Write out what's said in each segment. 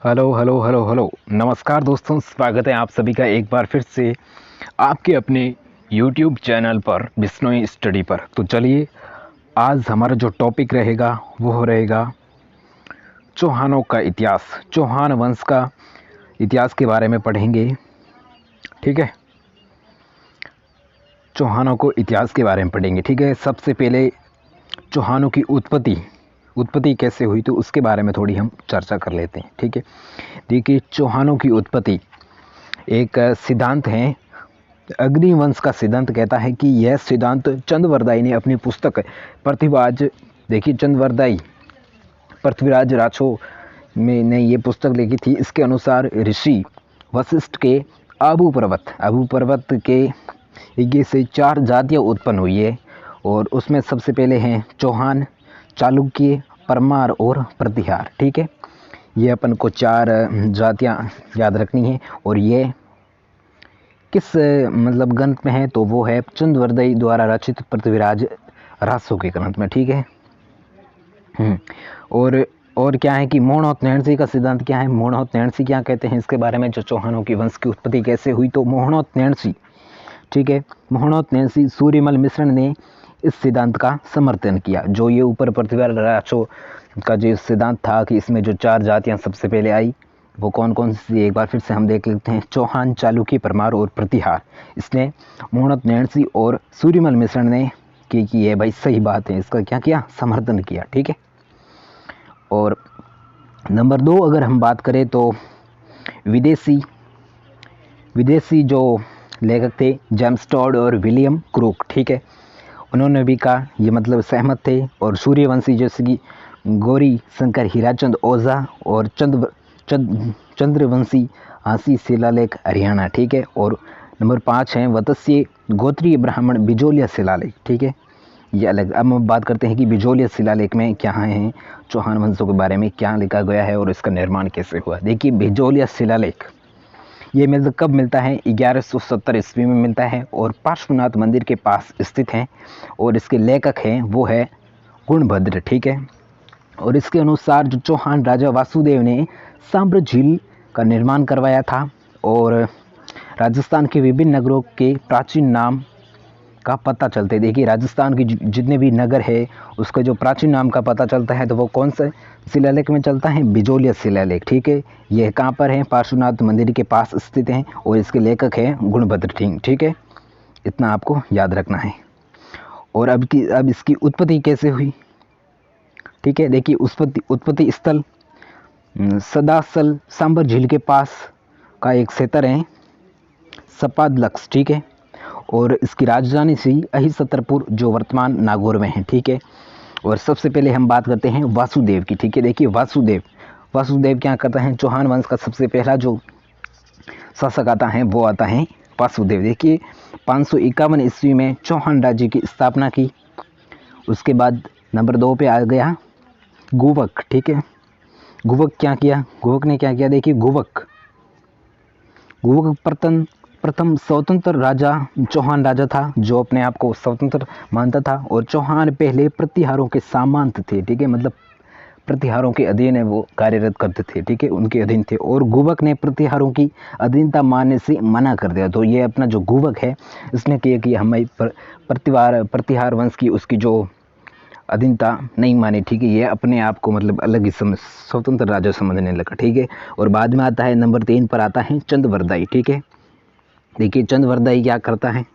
Hello hello hello hello नमस्कार दोस्तों, स्वागत है आप सभी का एक बार फिर से आपके अपने YouTube चैनल पर बिश्नोई स्टडी पर। तो चलिए, आज हमारा जो टॉपिक रहेगा वो रहेगा चौहानों का इतिहास। चौहान वंश का इतिहास के बारे में पढ़ेंगे। ठीक है, चौहानों को इतिहास के बारे में पढ़ेंगे। ठीक है, सबसे पहले चौहानों की उत्पत्ति कैसे हुई तो उसके बारे में थोड़ी हम चर्चा कर लेते हैं। ठीक है, देखिए, चौहानों की उत्पत्ति एक सिद्धांत है। अग्निवंश का सिद्धांत कहता है कि यह सिद्धांत चंद्रवरदाई ने अपनी पुस्तक पृथ्वीराज, देखिए चंद्रवरदाई पृथ्वीराज राठौर में ने ये पुस्तक लिखी थी। इसके अनुसार ऋषि वशिष्ठ के आबू पर्वत के यज्ञ से 4 जातियाँ उत्पन्न हुई है, और उसमें सबसे पहले हैं चौहान, चालुक्य, परमार और प्रतिहार। ठीक है, ये अपन को 4 जातियाँ याद रखनी है। और ये किस मतलब ग्रंथ में है तो वो है चंद्रवरदाई द्वारा रचित पृथ्वीराज रासो के ग्रंथ में। ठीक है। और क्या है कि मोहनोत नैणसी का सिद्धांत क्या है, मोहनोत नैणसी क्या कहते हैं इसके बारे में, जो चौहानों की वंश की उत्पत्ति कैसे हुई तो मोहनोत नैणसी। ठीक है, मोहनोत नैणसी सूर्यमल मिश्र ने इस सिद्धांत का समर्थन किया। जो ये ऊपर पृथ्वीराज राठौर का जो सिद्धांत था कि इसमें जो 4 जातियां सबसे पहले आई वो कौन कौन सी, एक बार फिर से हम देख लेते हैं। चौहान, चालुक्य, परमार और प्रतिहार। इसने मोहनोत नैणसी और सूर्यमल मिश्र ने कि ये भाई सही बात है, इसका क्या किया, समर्थन किया। ठीक है, और नंबर 2 अगर हम बात करें तो विदेशी जो लेखक थे जेम्स टॉड और विलियम क्रूक। ठीक है, उन्होंने भी कहा ये मतलब सहमत थे। और सूर्यवंशी जैसे कि गौरी शंकर हीराचंद ओझा और चंद्रवंशी हांसी शिलालेख हरियाणा। ठीक है, और नंबर 5 हैं वत्स्य गोत्रीय ब्राह्मण बिजोलिया शिलालेख। ठीक है, ये अलग। अब हम बात करते हैं कि बिजोलिया शिलालेख में क्या है, चौहान वंशों के बारे में क्या लिखा गया है और इसका निर्माण कैसे हुआ। देखिए, बिजोलिया शिलालेख ये कब मिलता है, 1170 ईस्वी में मिलता है और पार्श्वनाथ मंदिर के पास स्थित है। और इसके लेखक हैं वो है गुणभद्र। ठीक है, और इसके अनुसार जो चौहान राजा वासुदेव ने सांभर झील का निर्माण करवाया था, और राजस्थान के विभिन्न नगरों के प्राचीन नाम का पता चलते। देखिए, राजस्थान की जितने भी नगर है उसका जो प्राचीन नाम का पता चलता है तो वो कौन सा शिलालेख में चलता है, बिजोलिया शिलालेख। ठीक है, यह कहाँ पर है, पार्श्वनाथ मंदिर के पास स्थित है, और इसके लेखक हैं गुणभद्र सिंह। ठीक है, इतना आपको याद रखना है। और अब इसकी उत्पत्ति कैसे हुई। ठीक है, देखिए, उत्पत्ति स्थल सदासल सांभर झील के पास का एक क्षेत्र है सपादलक्स। ठीक है, और इसकी राजधानी थी अहिसत्रपुर जो वर्तमान नागौर में है। ठीक है, और सबसे पहले हम बात करते हैं वासुदेव की। ठीक है, देखिए, वासुदेव क्या करता है, चौहान वंश का सबसे पहला जो शासक आता है वो आता है वासुदेव। देखिए, 551 ईस्वी में चौहान राज्य की स्थापना की। उसके बाद नंबर 2 पे आ गया गुवक। ठीक है, गुवक ने क्या किया, देखिए, गुवक प्रथम स्वतंत्र राजा चौहान राजा था जो अपने आप को स्वतंत्र मानता था। और चौहान पहले प्रतिहारों के सामंत थे। ठीक है, मतलब प्रतिहारों के अधीन है वो कार्यरत करते थे। ठीक है, उनके अधीन थे। और गुवक ने प्रतिहारों की अधीनता मानने से मना कर दिया। तो ये अपना जो गुवक है इसने किया कि हमें प्रतिहार वंश की उसकी जो अधीनता नहीं मानी। ठीक है, ये अपने आप को मतलब अलग ही स्वतंत्र राजा समझने लगा। ठीक है, और बाद में आता है नंबर 3 पर आता है चंद्रवरदाई। ठीक है, देखिए, चंद्रवरदाई क्या करता है,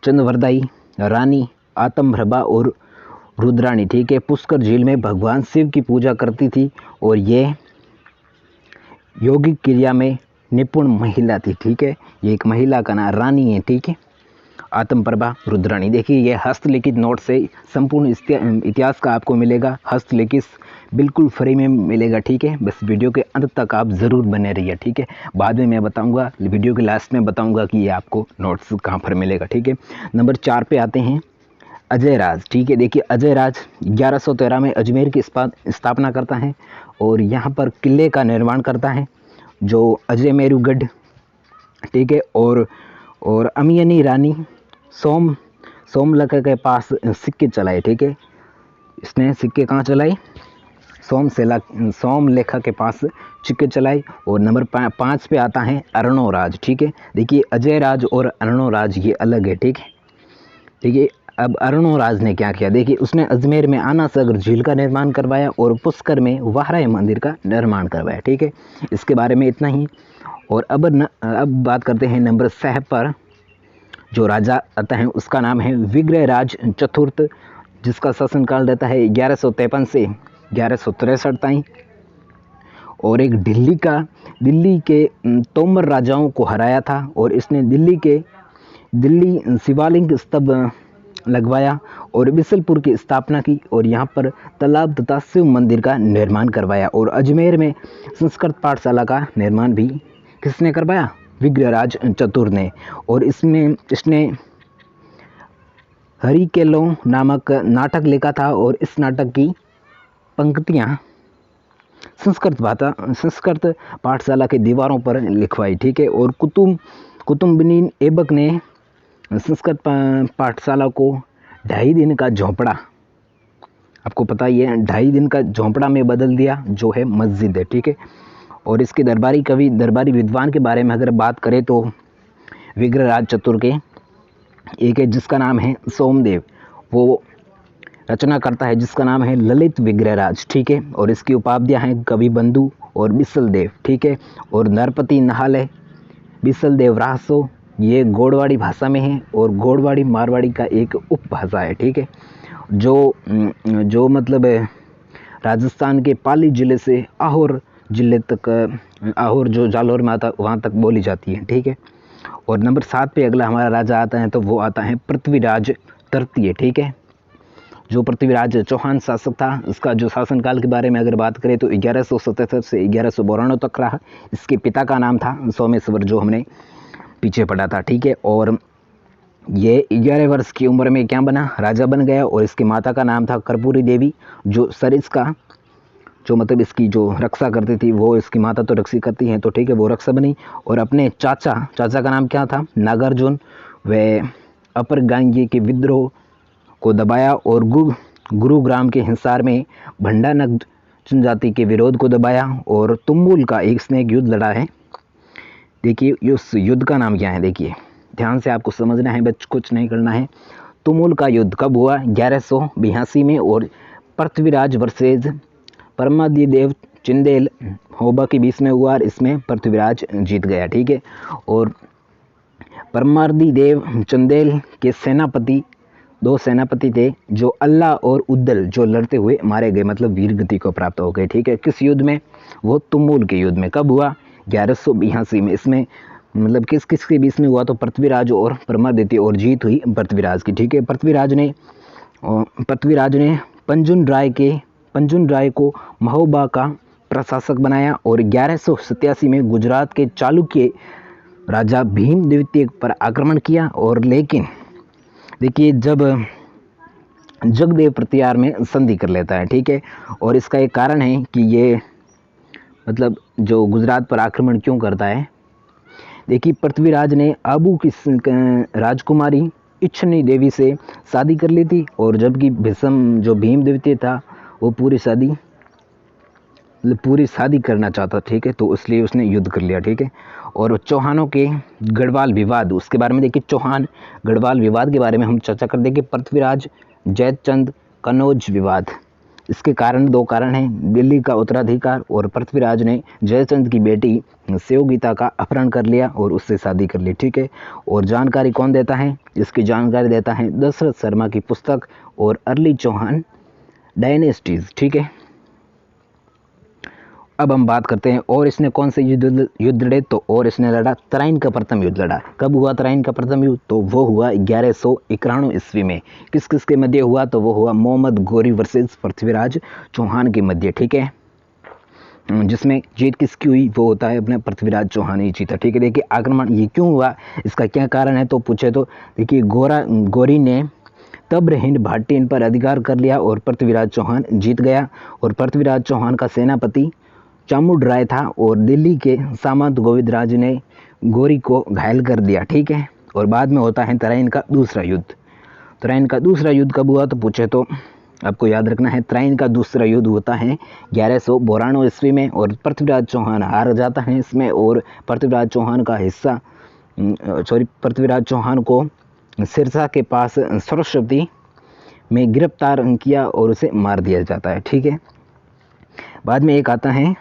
चंद्रवरदाई रानी आत्मप्रभा और रुद्राणी, ठीक है, पुष्कर झील में भगवान शिव की पूजा करती थी, और ये यौगिक क्रिया में निपुण महिला थी। ठीक है, ये एक महिला का नाम रानी है। ठीक है, आत्मप्रभा रुद्राणी। देखिए, ये हस्तलिखित नोट से संपूर्ण इतिहास का आपको मिलेगा, हस्तलिखित बिल्कुल फ्री में मिलेगा। ठीक है, बस वीडियो के अंत तक आप ज़रूर बने रहिए। ठीक है, बाद में मैं बताऊंगा, वीडियो के लास्ट में बताऊंगा कि ये आपको नोट्स कहाँ पर मिलेगा। ठीक है, नंबर 4 पे आते हैं अजय राज। ठीक है, देखिए, अजय राज 1113 में अजमेर की स्थापना करता है, और यहाँ पर किले का निर्माण करता है जो अजय मेरुगढ़। ठीक है, और अमियनी रानी सोमलका के पास सिक्के चलाए। ठीक है, इसने सिक्के कहाँ चलाए, सोमलेखा के पास चिक्के चलाए। और नंबर 5 पे आता है अर्णोराज। ठीक है, देखिए अजय राज और अर्णोराज ये अलग है। ठीक है, देखिए अब अर्णोराज ने क्या किया, देखिए उसने अजमेर में आना सागर झील का निर्माण करवाया और पुष्कर में वाहराय मंदिर का निर्माण करवाया। ठीक है, इसके बारे में इतना ही। और अब बात करते हैं नंबर 6 पर। जो राजा आता है उसका नाम है विग्रहराज चतुर्थ, जिसका शासनकाल रहता है 1153 से 1163 ताईं। और एक दिल्ली के तोमर राजाओं को हराया था और इसने दिल्ली शिवालिंग स्तंभ लगवाया और बिसलपुर की स्थापना की और यहाँ पर तालाब तथा शिव मंदिर का निर्माण करवाया। और अजमेर में संस्कृत पाठशाला का निर्माण भी किसने करवाया, विग्रहराज चतुर्थ ने। और इसने हरिकेलो नामक नाटक लिखा था और इस नाटक की पंक्तियाँ संस्कृत पाठशाला के दीवारों पर लिखवाई। ठीक है, और कुतुबुद्दीन ऐबक ने संस्कृत पाठशाला को 2.5 दिन का झोंपड़ा, आपको पता ही है 2.5 दिन का झोंपड़ा में बदल दिया, जो है मस्जिद है। ठीक है, और इसके दरबारी विद्वान के बारे में अगर बात करें तो विग्रहराज चतुर्थ के एक है जिसका नाम है सोमदेव, वो रचना करता है जिसका नाम है ललित विग्रहराज। ठीक है, और इसकी उपाधियाँ हैं कवि बंधु और बिसल देव। ठीक है, और नरपति नहाले बिसल देव रासो, ये गोड़वाड़ी भाषा में है और गोड़वाड़ी मारवाड़ी का एक उपभाषा है। ठीक है, जो मतलब राजस्थान के पाली जिले से आहोर जिले तक, आहोर जो जालौर में आता वहाँ तक बोली जाती है। ठीक है, और नंबर 7 पे अगला हमारा राजा आता है तो वो आता है पृथ्वीराज तृतीय। ठीक है, जो पृथ्वीराज चौहान शासक था, इसका जो शासनकाल के बारे में अगर बात करें तो 1177 से 1192 तक रहा। इसके पिता का नाम था सोमेश्वर, जो हमने पीछे पढ़ा था। ठीक है, और ये 11 वर्ष की उम्र में क्या बना, राजा बन गया। और इसकी माता का नाम था कर्पूरी देवी, जो सरिस का जो मतलब इसकी जो रक्षा करती थी, वो इसकी माता तो रक्षा करती हैं तो ठीक है, वो रक्षा बनी। और अपने चाचा का नाम क्या था, नागार्जुन, वे अपर गांगी के विद्रोह को दबाया और गुरुग्राम के हिंसार में भंडानग जनजाति के विरोध को दबाया। और तुमुल का एक युद्ध लड़ा है। देखिए उस युद्ध का नाम क्या है, देखिए ध्यान से आपको समझना है, बच कुछ नहीं करना है। तुमुल का युद्ध कब हुआ, 1182 में। और पृथ्वीराज वर्सेज परमादिदेव चंदेल होबा के बीच में हुआ और इसमें पृथ्वीराज जीत गया। ठीक है, और परमादिदेव चंदेल के दो सेनापति थे, जो अल्लाह और उद्दल, जो लड़ते हुए मारे गए, मतलब वीर गति को प्राप्त हो गए। ठीक है, किस युद्ध में, वो तुमुल के युद्ध में। कब हुआ, 1182 में। इसमें मतलब किस के बीच में हुआ, तो पृथ्वीराज और परमादित्य, और जीत हुई पृथ्वीराज की। ठीक है, पृथ्वीराज ने पंजुन राय को महोबा का प्रशासक बनाया और 1187 में गुजरात के चालुक्य राजा भीम द्वितीय पर आक्रमण किया। और लेकिन देखिए जब जगदेव प्रतिहार में संधि कर लेता है। ठीक है, और इसका एक कारण है कि ये मतलब जो गुजरात पर आक्रमण क्यों करता है। देखिए पृथ्वीराज ने आबू की राजकुमारी इच्छनी देवी से शादी कर ली थी, और जबकि भीम द्वितीय था वो पूरी शादी करना चाहता। ठीक है, तो इसलिए उसने युद्ध कर लिया। ठीक है, और चौहानों के गढ़वाल विवाद, उसके बारे में देखिए, चौहान गढ़वाल विवाद के बारे में हम चर्चा कर देंगे। पृथ्वीराज जयचंद कनौज विवाद, इसके कारण 2 कारण हैं, दिल्ली का उत्तराधिकार और पृथ्वीराज ने जयचंद की बेटी शिवगीता का अपहरण कर लिया और उससे शादी कर ली। ठीक है, और जानकारी कौन देता है, इसकी जानकारी देता है दशरथ शर्मा की पुस्तक और अर्ली चौहान डायनेस्टीज। ठीक है, अब हम बात करते हैं और इसने कौन से युद्ध लड़े, तो और इसने लड़ा तराइन का प्रथम युद्ध लड़ा। कब हुआ तराइन का प्रथम युद्ध, तो वो हुआ 1191 ईस्वी में। किस के मध्य हुआ, तो वो हुआ मोहम्मद गौरी वर्सेस पृथ्वीराज चौहान के मध्य। ठीक है, जिसमें जीत किसकी हुई, वो होता है अपने पृथ्वीराज चौहान ही जीता। ठीक है, देखिए आक्रमण ये क्यों हुआ, इसका क्या कारण है, तो पूछे तो देखिए गौरी ने तब्र हिंद भाटिन पर अधिकार कर लिया और पृथ्वीराज चौहान जीत गया। और पृथ्वीराज चौहान का सेनापति चामुंड राय था और दिल्ली के सामंत गोविंद राज ने गौरी को घायल कर दिया। ठीक है, और बाद में होता है तराइन का दूसरा युद्ध। तराइन का दूसरा युद्ध कब हुआ, तो पूछे तो आपको याद रखना है। त्राइन का दूसरा युद्ध होता है 1192 ईस्वी में और पृथ्वीराज चौहान हार जाता है इसमें, और पृथ्वीराज चौहान का हिस्सा पृथ्वीराज चौहान को सिरसा के पास सरस्वती में गिरफ्तार किया और उसे मार दिया जाता है। ठीक है, बाद में एक आता है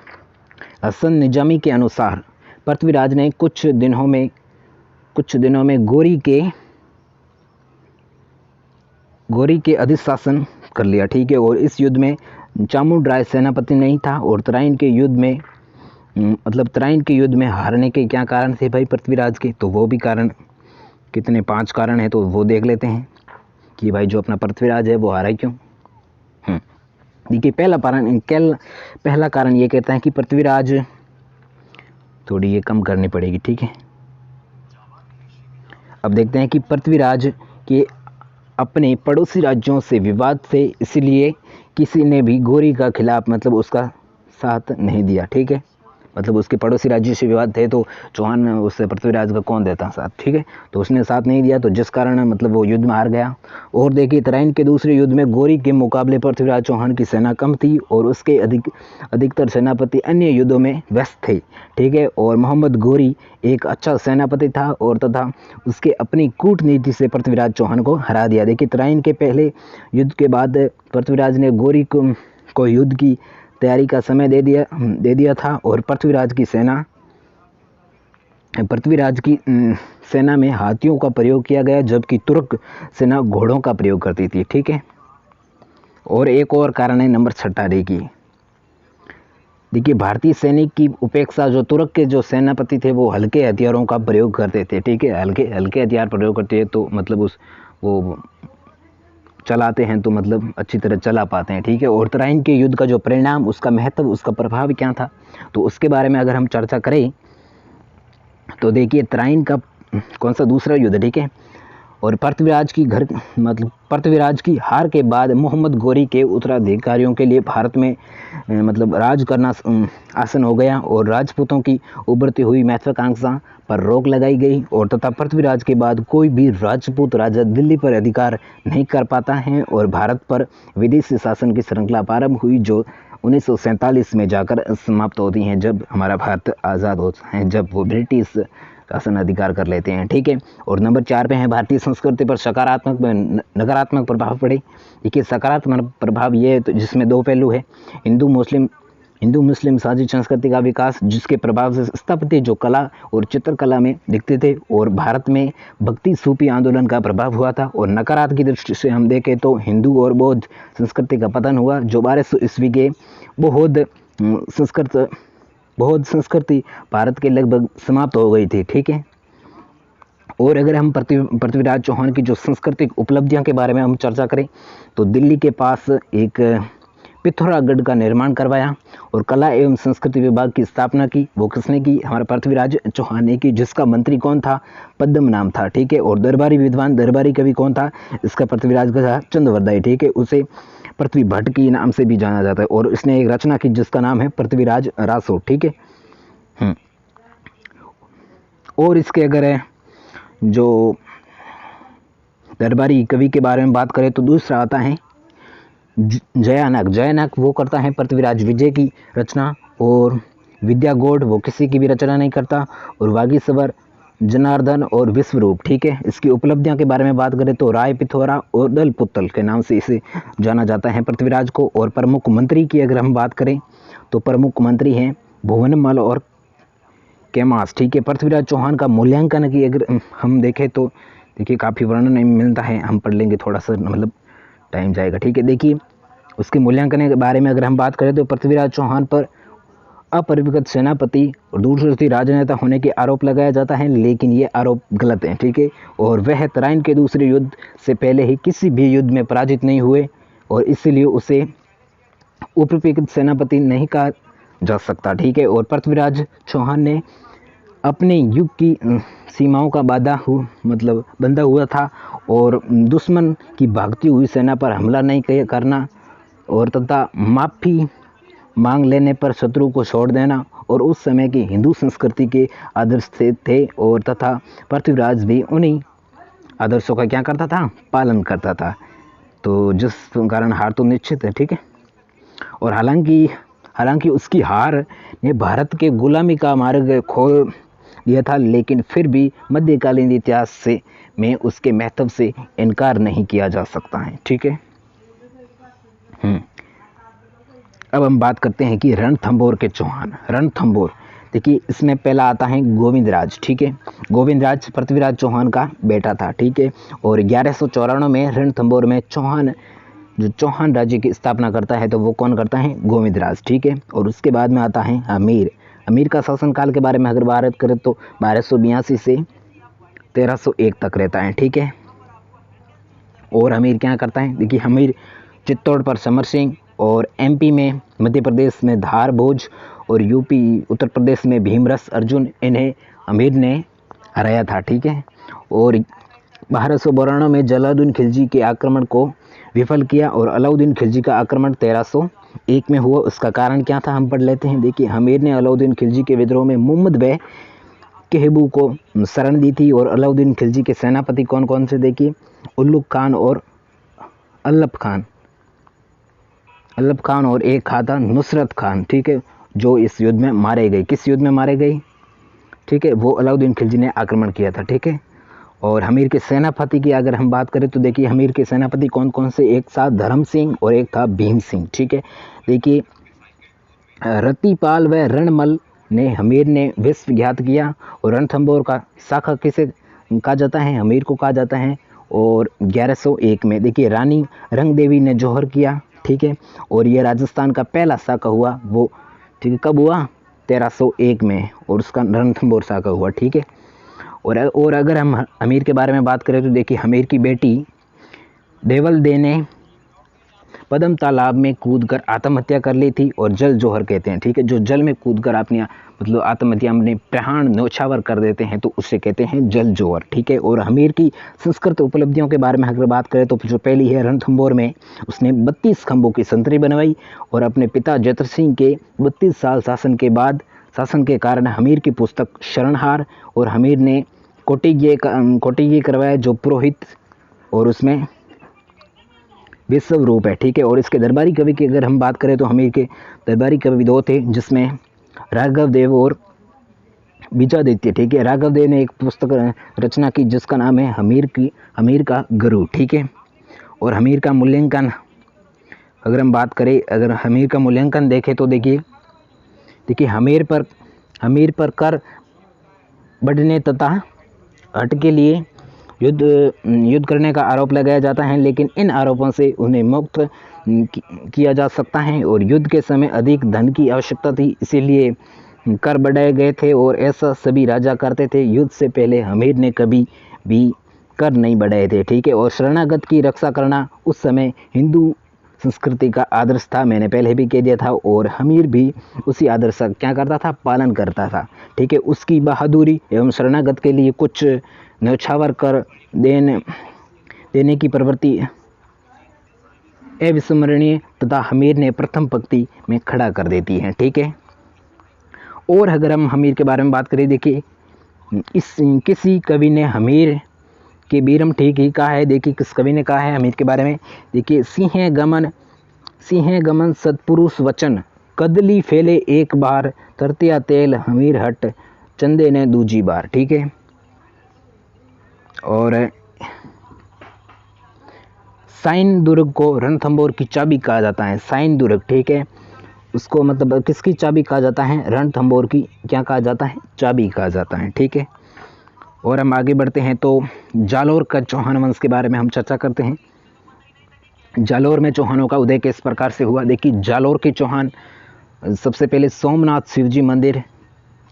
हसन निजामी के अनुसार पृथ्वीराज ने कुछ दिनों में गौरी के अधिशासन कर लिया। ठीक है, और इस युद्ध में चामुंडराय सेनापति नहीं था। और त्राइन के युद्ध में हारने के क्या कारण थे भाई पृथ्वीराज के, तो वो भी कारण कितने 5 कारण हैं, तो वो देख लेते हैं कि भाई जो अपना पृथ्वीराज है वो हारा क्यों। देखिए, पहला कारण ये कहता है कि पृथ्वीराज, थोड़ी ये कम करनी पड़ेगी। ठीक है, अब देखते हैं कि पृथ्वीराज के अपने पड़ोसी राज्यों से विवाद थे, इसलिए किसी ने भी गौरी का खिलाफ मतलब उसका साथ नहीं दिया। ठीक है, मतलब उसके पड़ोसी राज्यों से विवाद थे तो चौहान उससे पृथ्वीराज का कौन देता साथ। ठीक है, तो उसने साथ नहीं दिया, तो जिस कारण मतलब वो युद्ध में हार गया। और देखिए, तराइन के दूसरे युद्ध में गौरी के मुकाबले पृथ्वीराज चौहान की सेना कम थी और उसके अधिकतर सेनापति अन्य युद्धों में व्यस्त थे। ठीक है, और मोहम्मद गौरी एक अच्छा सेनापति था और तथा उसके अपनी कूटनीति से पृथ्वीराज चौहान को हरा दिया। देखिए, तराइन के पहले युद्ध के बाद पृथ्वीराज ने गौरी को युद्ध की तैयारी का समय दे दिया था और पृथ्वीराज की सेना में हाथियों का प्रयोग किया गया, जबकि तुर्क सेना घोड़ों का प्रयोग करती थी। ठीक है, और एक और कारण है नंबर 6। देखिए, भारतीय सैनिक की उपेक्षा जो तुर्क के जो सेनापति थे वो हल्के हथियारों का प्रयोग करते थे। ठीक है, हल्के हथियार प्रयोग करते हैं तो मतलब वो चलाते हैं तो मतलब अच्छी तरह चला पाते हैं। ठीक है, और तराइन के युद्ध का जो परिणाम, उसका महत्व, उसका प्रभाव क्या था, तो उसके बारे में अगर हम चर्चा करें तो देखिए, तराइन का कौन सा दूसरा युद्ध। ठीक है, और पृथ्वीराज की हार के बाद मोहम्मद गौरी के उत्तराधिकारियों के लिए भारत में मतलब राज करना आसान हो गया और राजपूतों की उभरती हुई महत्वाकांक्षा पर रोक लगाई गई और तथा पृथ्वीराज के बाद कोई भी राजपूत राजा दिल्ली पर अधिकार नहीं कर पाता है और भारत पर विदेशी शासन की श्रृंखला प्रारंभ हुई, जो 1947 में जाकर समाप्त होती हैं, जब हमारा भारत आज़ाद होता है, जब वो ब्रिटिश शासन अधिकार कर लेते हैं। ठीक है, और नंबर 4 पे है भारतीय संस्कृति पर सकारात्मक व नकारात्मक प्रभाव पड़े। देखिए, सकारात्मक प्रभाव ये है तो जिसमें 2 पहलू है। हिंदू मुस्लिम साझी संस्कृति का विकास, जिसके प्रभाव से स्थापत्य जो कला और चित्रकला में दिखते थे, और भारत में भक्ति सूफी आंदोलन का प्रभाव हुआ था। और नकारात्मक की दृष्टि से हम देखें तो हिंदू और बौद्ध संस्कृति का पतन हुआ, जो 1200 ईस्वी के बौद्ध संस्कृति भारत के लगभग समाप्त हो गई थी। ठीक है, और अगर हम पृथ्वीराज चौहान की जो सांस्कृतिक उपलब्धियों के बारे में हम चर्चा करें तो दिल्ली के पास एक पिथौरागढ़ का निर्माण करवाया और कला एवं संस्कृति विभाग की स्थापना की। वो किसने की? हमारा पृथ्वीराज चौहान ने की, जिसका मंत्री कौन था? पद्म नाम था। ठीक है, और दरबारी विद्वान, दरबारी कवि कौन था? इसका पृथ्वीराज का था चंद्रवरदाई। ठीक है, उसे पृथ्वी भट्ट की नाम से भी जाना जाता है और इसने एक रचना की जिसका नाम है पृथ्वीराज रासो। ठीक है, और इसके अगर जो दरबारी कवि के बारे में बात करें तो दूसरा आता है जयानक वो करता है पृथ्वीराज विजय की रचना, और विद्यागौड़ वो किसी की भी रचना नहीं करता, और वागीश्वर, जनार्दन और विश्वरूप। ठीक है, इसकी उपलब्धियों के बारे में बात करें तो राय पिथौरा और दलपुतल के नाम से इसे जाना जाता है पृथ्वीराज को। और प्रमुख मंत्री की अगर हम बात करें तो प्रमुख मंत्री हैं भुवनमल और कैमास। ठीक है, पृथ्वीराज चौहान का मूल्यांकन की अगर हम देखें तो देखिए काफ़ी वर्णन मिलता है, हम पढ़ लेंगे, थोड़ा सा मतलब टाइम जाएगा। ठीक है, देखिए उसके मूल्यांकन के बारे में अगर हम बात करें तो पृथ्वीराज चौहान पर अपरिपक्व सेनापति और दूरदर्शी राजनेता होने के आरोप लगाया जाता है, लेकिन ये आरोप गलत हैं। ठीक है, और वह तराइन के दूसरे युद्ध से पहले ही किसी भी युद्ध में पराजित नहीं हुए और इसलिए उसे उपरिपक्व सेनापति नहीं कहा जा सकता। ठीक है, और पृथ्वीराज चौहान ने अपने युग की सीमाओं का बंधा हुआ था और दुश्मन की भागती हुई सेना पर हमला नहीं करना और तथा माफ़ी मांग लेने पर शत्रु को छोड़ देना और उस समय की हिंदू संस्कृति के आदर्श थे और तथा पृथ्वीराज भी उन्हीं आदर्शों का क्या करता था? पालन करता था। तो जिस कारण हार तो निश्चित है, ठीक है। और हालांकि उसकी हार ने भारत के गुलामी का मार्ग खोल दिया था, लेकिन फिर भी मध्यकालीन इतिहास से में उसके महत्व से इनकार नहीं किया जा सकता है, ठीक है। अब हम बात करते हैं कि रणथंभौर के चौहान। रणथंभौर, देखिए इसमें पहला आता है गोविंदराज, ठीक है। गोविंदराज पृथ्वीराज चौहान का बेटा था, ठीक है। और 1194 में रणथंभौर में चौहान राज्य की स्थापना करता है, तो वो कौन करता है? गोविंदराज, ठीक है। और उसके बाद में आता है अमीर का शासनकाल के बारे में अगर बात करें तो 1282 से 1301 तक रहता है, ठीक है। और अमीर क्या करता है? देखिए अमीर चित्तौड़ पर समर सिंह, और एमपी में, मध्य प्रदेश में धार भोज, और यूपी उत्तर प्रदेश में भीमरस अर्जुन, इन्हें अमीर ने हराया था, ठीक है। और 1292 में जलालुद्दीन खिलजी के आक्रमण को विफल किया, और अलाउद्दीन खिलजी का आक्रमण 1301 में हुआ। उसका कारण क्या था, हम पढ़ लेते हैं। देखिए अमीर ने अलाउद्दीन खिलजी के विद्रोह में मुहम्मद बे केहबू को शरण दी थी। और अलाउद्दीन खिलजी के सेनापति कौन कौन से? देखिए उल्लुक खान और अल्लफ खान और एक था नुसरत खान, ठीक है, जो इस युद्ध में मारे गए। किस युद्ध में मारे गए? ठीक है, वो अलाउद्दीन खिलजी ने आक्रमण किया था, ठीक है। और हमीर के सेनापति की अगर हम बात करें तो देखिए हमीर के सेनापति कौन कौन से? एक था धर्म सिंह और एक था भीम सिंह, ठीक है। देखिए रतिपाल व रणमल ने हमीर ने विश्व घात किया। और रणथंभौर का शाखा किसे कहा जाता है? हमीर को कहा जाता है। और 1101 में देखिए रानी रंगदेवी ने जौहर किया, ठीक है। और ये राजस्थान का पहला शाखा हुआ, वो ठीक है कब हुआ? 1301 में, और उसका रणथंभौर शाखा हुआ, ठीक है। और अगर हम हमीर के बारे में बात करें तो देखिए हमीर की बेटी देवल दे ने पद्म तालाब में कूदकर आत्महत्या कर ली थी, और जल जौहर कहते हैं, ठीक है। जो जल में कूदकर अपनी मतलब आत्महत्या में प्राण न्यौछावर कर देते हैं तो उसे कहते हैं जल जौहर, ठीक है। और हमीर की संस्कृत उपलब्धियों के बारे में अगर बात करें तो जो पहली है रणथंभौर में उसने 32 खंभों की संतरी बनवाई, और अपने पिता जतर सिंह के 32 साल शासन के कारण हमीर की पुस्तक शरणहार और हमीर ने कोटिज्ञ करवाया, जो पुरोहित और उसमें विश्व रूप है, ठीक है। और इसके दरबारी कवि की अगर हम बात करें तो हमीर के दरबारी कवि दो थे, जिसमें राघव देव और विजयादित्य, ठीक है। राघव देव ने एक पुस्तक रचना की जिसका नाम है हमीर का गरुड़, ठीक है। और हमीर का मूल्यांकन अगर हम बात करें, अगर हमीर का मूल्यांकन देखें तो देखिए हमीर पर कर बढ़ने तथा हट के लिए युद्ध करने का आरोप लगाया जाता है, लेकिन इन आरोपों से उन्हें मुक्त किया जा सकता है। और युद्ध के समय अधिक धन की आवश्यकता थी, इसीलिए कर बढ़ाए गए थे, और ऐसा सभी राजा करते थे। युद्ध से पहले हमीर ने कभी भी कर नहीं बढ़ाए थे, ठीक है। और शरणागत की रक्षा करना उस समय हिंदू संस्कृति का आदर्श था, मैंने पहले भी कह दिया था। और हमीर भी उसी आदर्श का क्या करता था? पालन करता था, ठीक है। उसकी बहादुरी एवं शरणागत के लिए कुछ न्यौछावर कर देने की प्रवृत्ति अविस्मरणीय तथा हमीर ने प्रथम पंक्ति में खड़ा कर देती है, ठीक है। और अगर हम हमीर के बारे में बात करें, देखिए किसी कवि ने हमीर के बीरम ठीक ही कहा है। देखिए किस कवि ने कहा है हमीर के बारे में? देखिए सिंह गमन सत्पुरुष वचन, कदली फैले एक बार, तरतिया तेल हमीर हट, चंदे ने दूजी बार, ठीक है। और साइन दुर्ग को रणथंभौर की चाबी कहा जाता है। साइन दुर्ग, ठीक है, उसको मतलब किसकी चाबी कहा जाता है? रणथंभौर की क्या कहा जाता है? चाबी कहा जाता है, ठीक है। और हम आगे बढ़ते हैं तो जालोर का चौहान वंश के बारे में हम चर्चा करते हैं। जालोर में चौहानों का उदय किस प्रकार से हुआ? देखिए जालोर के चौहान सबसे पहले सोमनाथ शिवजी मंदिर,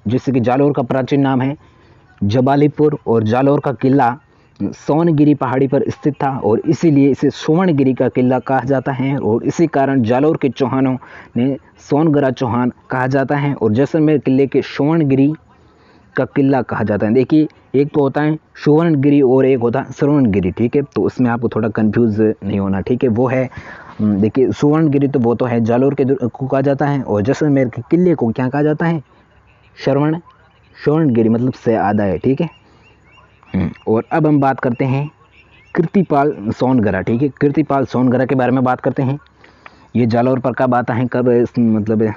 जिससे कि जालोर का प्राचीन नाम है जबालीपुर, और जालोर का किला सोनगिरी पहाड़ी पर स्थित था, और इसीलिए इसे सुवर्णगिरी का किला कहा जाता है। और इसी कारण जालोर के चौहानों ने सोनगरा चौहान कहा जाता है, और जैसलमेर किले के सुवर्णगिरी का किला कहा जाता है। देखिए एक तो होता है सुवर्णगिरी और एक होता है श्रवणगिरी, ठीक है। तो उसमें आपको थोड़ा कंफ्यूज नहीं होना, ठीक है। वो है देखिए सुवर्णगिरी तो वो तो है जालोर के को कहा जाता है, और जैसलमेर के किले को क्या कहा जाता है? श्रवणगिरी मतलब से आधा है, ठीक है। और अब हम बात करते हैं कीर्तिपाल सोनगरा, ठीक है। कीर्तिपाल सोनगरा के बारे में बात करते हैं। ये जालौर पर कब आता है, कब मतलब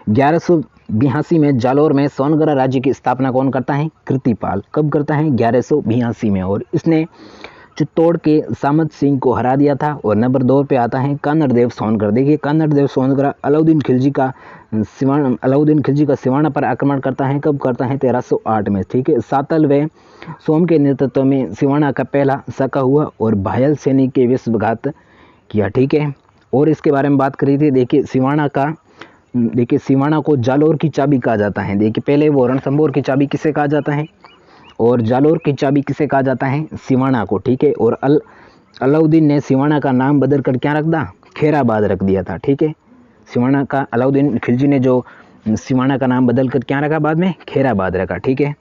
1182 में जालौर में सोनगरा राज्य की स्थापना कौन करता है, कीर्तिपाल। कब करता है, 1182 में। और इसने चित्तौड़ के सामत सिंह को हरा दिया था। और नंबर 2 पे आता है कानड़देव सोनगरा। देखिए कानड़देव सोनगरा अलाउद्दीन खिलजी का सिवाना पर आक्रमण करता है। कब करता है, 1308 में, ठीक है। सातल व सोम के नेतृत्व में सिवाना का पहला साका हुआ और भायल सैनिक के विश्वघात किया, ठीक है। और इसके बारे में बात करी थी। देखिए सिवाना को जालौर की चाबी कहा जाता है। देखिए पहले वो रणथंभौर की चाबी किसे कहा जाता है और जालौर की चाबी किसे कहा जाता है, सिवाना को, ठीक है। और अलाउद्दीन ने सिवाना का नाम बदल कर क्या रख दिया, खैराबाद रख दिया था, ठीक है। सिवाना का अलाउद्दीन खिलजी ने जो सिवाना का नाम बदल कर क्या रखा, बाद में खैराबाद रखा, ठीक है।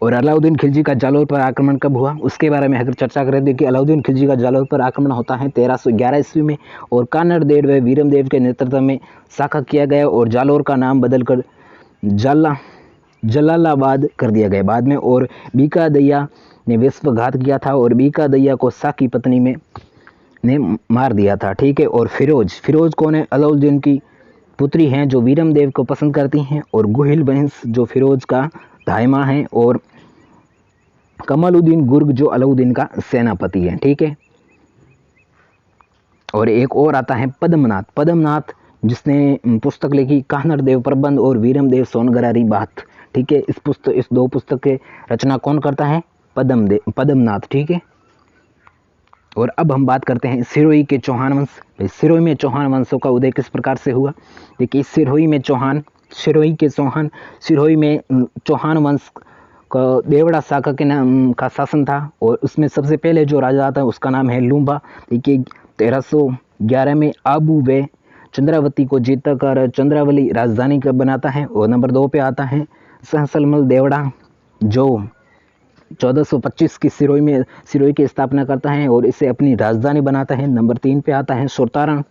और अलाउद्दीन खिलजी का जालौर पर आक्रमण कब हुआ, उसके बारे में अगर चर्चा करें तो कि अलाउद्दीन खिलजी का जालौर पर आक्रमण होता है 1311 ईस्वी में। और कानड़देव व वीरमदेव के नेतृत्व में साका किया गया और जालौर का नाम बदलकर जलालाबाद कर दिया गया बाद में। और बीका दैया ने विश्वघात किया था और बीका दैया को साकी पत्नी ने मार दिया था, ठीक है। और फिरोज कौन है, अलाउद्दीन की पुत्री हैं जो वीरमदेव को पसंद करती हैं। और गुहिल वंश जो फिरोज का दायमा है। और कमालुद्दीन गुर्ग जो अलाउद्दीन का सेनापति है, ठीक है। और एक और आता है पद्मनाथ जिसने पुस्तक लिखी कानड़देव प्रबंध और वीरमदेव सोनगरारी बात, ठीक है। इस दो पुस्तक के रचना कौन करता है, पद्मनाथ, ठीक है। और अब हम बात करते हैं सिरोही के चौहान वंश। सिरोही में चौहान वंशों का उदय किस प्रकार से हुआ, देखिए सिरोही में चौहान वंश का देवड़ा शाखा के नाम का शासन था। और उसमें सबसे पहले जो राजा आता है उसका नाम है लूम्बा। देखिए 1311 में आबू व चंद्रावती को जीत कर चंद्रावली राजधानी का बनाता है। और नंबर 2 पे आता है सहसलमल देवड़ा जो 1425 की सिरोही की स्थापना करता है और इसे अपनी राजधानी बनाता है। नंबर 3 पे आता है सुरतारण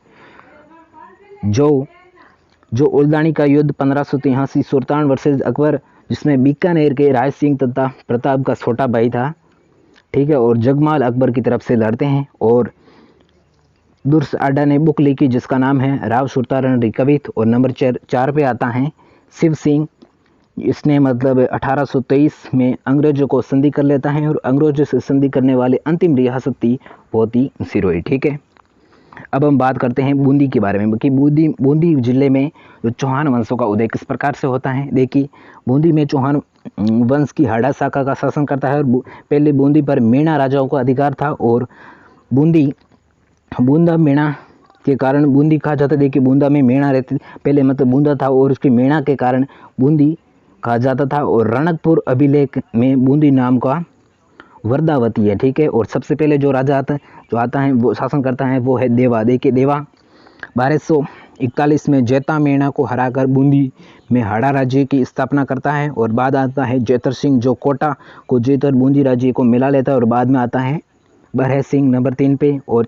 जो उल्दानी का युद्ध 1583 सुल्तान वर्सेस अकबर, जिसमें बीकानेर के राय सिंह तथा प्रताप का छोटा भाई था, ठीक है। और जगमाल अकबर की तरफ से लड़ते हैं। और दुर्स आडा ने बुक लिखी जिसका नाम है राव सुरतारण रिकवित। और नंबर 4 पे आता है शिव सिंह। इसने मतलब 1823 में अंग्रेजों को संधि कर लेता है और अंग्रेजों से संधि करने वाले अंतिम रियासत थी वो थी सिरोही, ठीक है। अब हम बात करते हैं बूंदी के बारे में कि बूंदी जिले में जो चौहान वंशों का उदय किस प्रकार से होता है। देखिए बूंदी में चौहान वंश की हाड़ा शाखा का शासन करता है। और पहले बूंदी पर मेणा राजाओं का अधिकार था। और बूंदा मेणा के कारण बूंदी कहा जाता है। देखिए बूंदा में मेणा रहती पहले मतलब बूंदा था और उसकी मेणा के कारण बूंदी कहा जाता था। और रणकपुर अभिलेख में बूंदी नाम का वर्दावती है, ठीक है। और सबसे पहले जो राजा आता है वो शासन करता है वो है देवा। देखिए देवा 1241 में जैता मेणा को हराकर बूंदी में हाड़ा राज्य की स्थापना करता है। और बाद आता है जैतर सिंह जो कोटा को जीतकर बूंदी राज्य को मिला लेता है। और बाद में आता है बरह सिंह नंबर 3 पे। और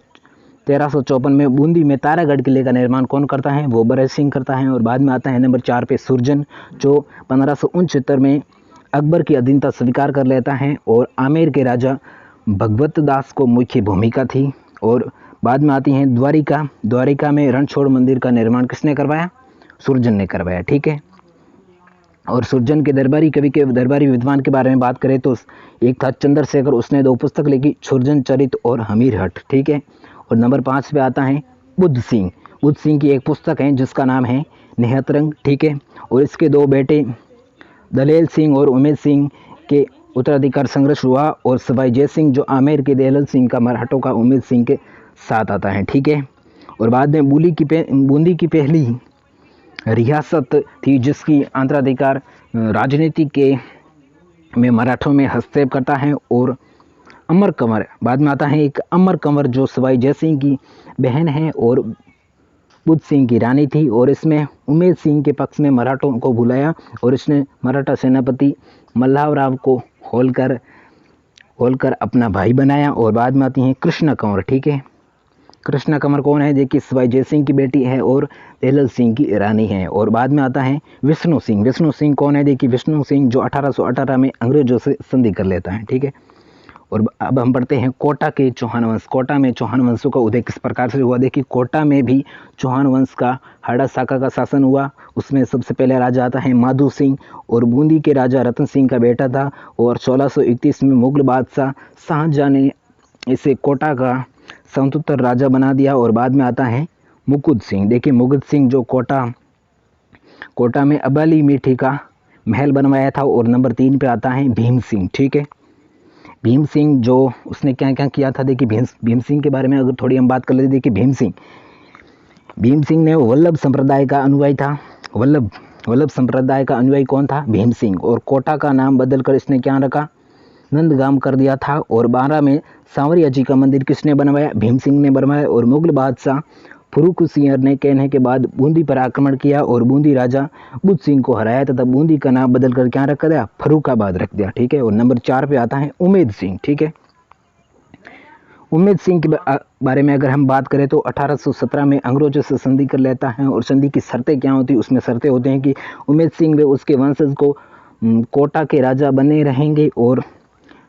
1354 में बूंदी में तारागढ़ किले का निर्माण कौन करता है, वो बरह सिंह करता है। और बाद में आता है नंबर 4 पे सुरजन जो 1569 में अकबर की अधीनता स्वीकार कर लेता है। और आमेर के राजा भगवत दास को मुख्य भूमिका थी। और बाद में आती हैं द्वारिका में रणछोड़ मंदिर का निर्माण किसने करवाया, सुरजन ने करवाया, ठीक है। और सुरजन के दरबारी विद्वान के बारे में बात करें तो एक था चंद्रशेखर, उसने 2 पुस्तक लिखी, सुरजन चरित और हमीर हट, ठीक है। और नंबर 5 पे आता है बुद्ध सिंह की एक पुस्तक है जिसका नाम है निहतरंग, ठीक है। और इसके 2 बेटे दलेल सिंह और उमेद सिंह के उत्तराधिकार संघर्ष हुआ। और सवाई जय सिंह जो आमेर के दलेल सिंह का मराठों का उमेद सिंह के साथ आता है, ठीक है। और बाद में बूंदी की पहली रियासत थी जिसकी अंतराधिकार राजनीति के में मराठों में हस्तक्षेप करता है। और अमर कंवर बाद में आता है एक अमर कंवर जो सवाई जय सिंह की बहन है और बुद्ध सिंह की रानी थी। और इसमें उमेद सिंह के पक्ष में मराठों को बुलाया और इसने मराठा सेनापति मल्हावराव को होलकर अपना भाई बनाया। और बाद में आती हैं कृष्ण कंवर, ठीक है। कृष्ण कंवर कौन है, देखिए सवाई जय सिंह की बेटी है और दहलल सिंह की रानी है। और बाद में आता है विष्णु सिंह कौन है, देखिए विष्णु सिंह जो 1818 में अंग्रेजों से संधि कर लेता है, ठीक है। और अब हम पढ़ते हैं कोटा के चौहान वंश। कोटा में चौहान वंशों का उदय किस प्रकार से हुआ? देखिए, कोटा में भी चौहान वंश का हाड़ा शाखा का शासन हुआ। उसमें सबसे पहले राजा आता है माधो सिंह, और बूंदी के राजा रतन सिंह का बेटा था। और 1631 में मुगल बादशाह शाहजहां ने इसे कोटा का स्वतंत्र राजा बना दिया। और बाद में आता है मुकुंद सिंह। देखिए, मुकुंद सिंह जो कोटा में अबाली मीठी का महल बनवाया था। और नंबर 3 पे आता है भीम सिंह। ठीक है, भीम सिंह जो उसने क्या क्या किया था? देखिए, भीम सिंह के बारे में अगर थोड़ी हम बात कर लेते। देखिए, भीम सिंह ने वल्लभ संप्रदाय का अनुयायी था। वल्लभ संप्रदाय का अनुयायी कौन था? भीम सिंह। और कोटा का नाम बदलकर इसने क्या रखा? नंदगाम कर दिया था। और 12 में सांवरिया जी का मंदिर किसने बनवाया? भीम सिंह ने बनवाया। और मुगल बादशाह फर्रुखसिंह ने कहने के बाद बूंदी पर आक्रमण किया और बूंदी राजा बुद्ध सिंह को हराया तथा बूंदी का नाम बदलकर क्या रख दिया? फर्रुखाबाद रख दिया। ठीक है, और नंबर 4 पे आता है उम्मेद सिंह। ठीक है, उम्मेद सिंह के बारे में अगर हम बात करें तो 1817 में अंग्रेजों से संधि कर लेता है। और संधि की शर्तें क्या होती? उसमें शर्तें होते हैं कि उम्मेद सिंह व उसके वंशज को कोटा के राजा बने रहेंगे, और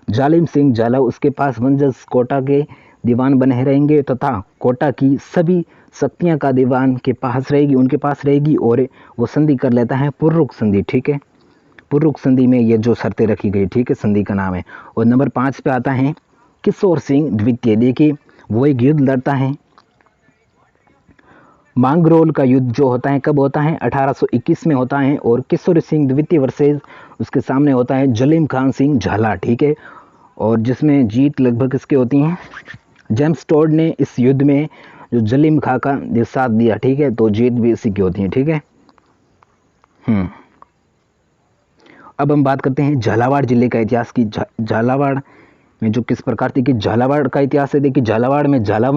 जालिम सिंह झाला उसके पास वंशज कोटा के दीवान बने रहेंगे, तथा कोटा की सभी शक्तियां का दीवान के पास रहेगी, उनके पास रहेगी। और वो संधि कर लेता है पुर्रुक संधि। ठीक है, पुर्रुक संधि में ये जो शर्तें रखी गई, ठीक है, संधि का नाम है। और नंबर 5 पे आता है किशोर सिंह द्वितीय। देखिए, वो एक युद्ध लड़ता है, मांगरोल का युद्ध जो होता है कब होता है? 1821 में होता है। और किशोर सिंह द्वितीय वर्सेस उसके सामने होता है जलीम खान सिंह झाला। ठीक है, और जिसमें जीत लगभग किसकी होती है? जेम्स टॉड ने इस युद्ध में जो जलीम खां का साथ दिया। ठीक है, तो जीत भी इसी की होती है। ठीक है, अब हम बात करते हैं झालावाड़ जिले का इतिहास की। झालावाड़ में जो किस प्रकार थी कि झालावाड़ का इतिहास है। देखिए, झालावाड़ में झाला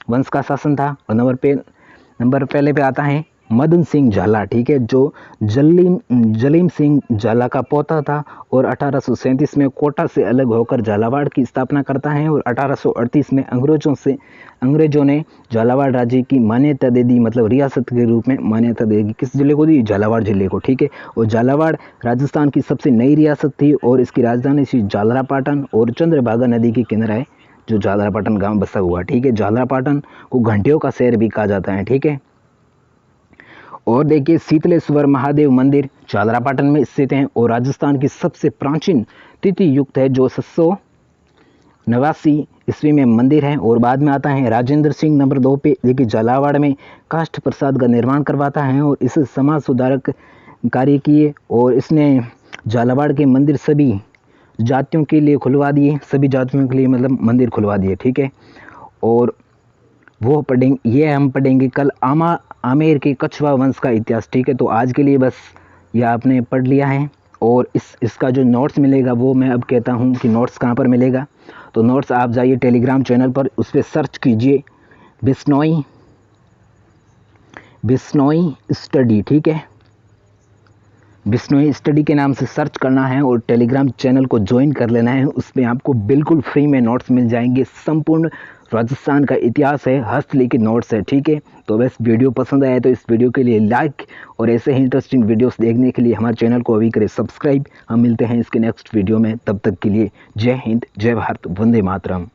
वंश का शासन था। और नंबर पहले पे आता है मदन सिंह झाला। ठीक है, जो जलीम सिंह झाला का पोता था। और 1837 में कोटा से अलग होकर झालावाड़ की स्थापना करता है। और 1838 में अंग्रेजों ने झालावाड़ राज्य की मान्यता दे दी, मतलब रियासत के रूप में मान्यता देगी। किस जिले को दी? झालावाड़ जिले को। ठीक है, और झालावाड़ राजस्थान की सबसे नई रियासत थी। और इसकी राजधानी थी झालरापाटन। और चंद्रभागा नदी के किनारे जो झालरापाटन गांव बसा हुआ। ठीक है, झालरापाटन को घंटियों का शहर भी कहा जाता है। ठीक है, और देखिए, शीतलेश्वर महादेव मंदिर झालरापाटन में स्थित है। और राजस्थान की सबसे प्राचीन तिथि युक्त है, जो 789 ईस्वी में मंदिर है। और बाद में आता है राजेंद्र सिंह नंबर 2 पे। देखिए, झालावाड़ में काष्ठ प्रसाद का निर्माण करवाता है और इस समाज सुधारक कार्य किए। और इसने झालावाड़ के मंदिर सभी जातियों के लिए खुलवा दिए, सभी जातियों के लिए मतलब मंदिर खुलवा दिए। ठीक है, और वो पढ़ेंगे, ये हम पढ़ेंगे कल आमेर के कछवा वंश का इतिहास। ठीक है, तो आज के लिए बस ये आपने पढ़ लिया है। और इसका जो नोट्स मिलेगा वो मैं अब कहता हूँ कि नोट्स कहाँ पर मिलेगा। तो नोट्स आप जाइए टेलीग्राम चैनल पर, उस पर सर्च कीजिए बिश्नोई स्टडी। ठीक है, बिश्नोई स्टडी के नाम से सर्च करना है और टेलीग्राम चैनल को ज्वाइन कर लेना है। उसमें आपको बिल्कुल फ्री में नोट्स मिल जाएंगे। संपूर्ण राजस्थान का इतिहास है, हस्तलिखित नोट्स है। ठीक है, तो बस वीडियो पसंद आया तो इस वीडियो के लिए लाइक, और ऐसे ही इंटरेस्टिंग वीडियोस देखने के लिए हमारे चैनल को अभी करें सब्सक्राइब। हम मिलते हैं इसके नेक्स्ट वीडियो में, तब तक के लिए जय हिंद, जय भारत, वंदे मातरम।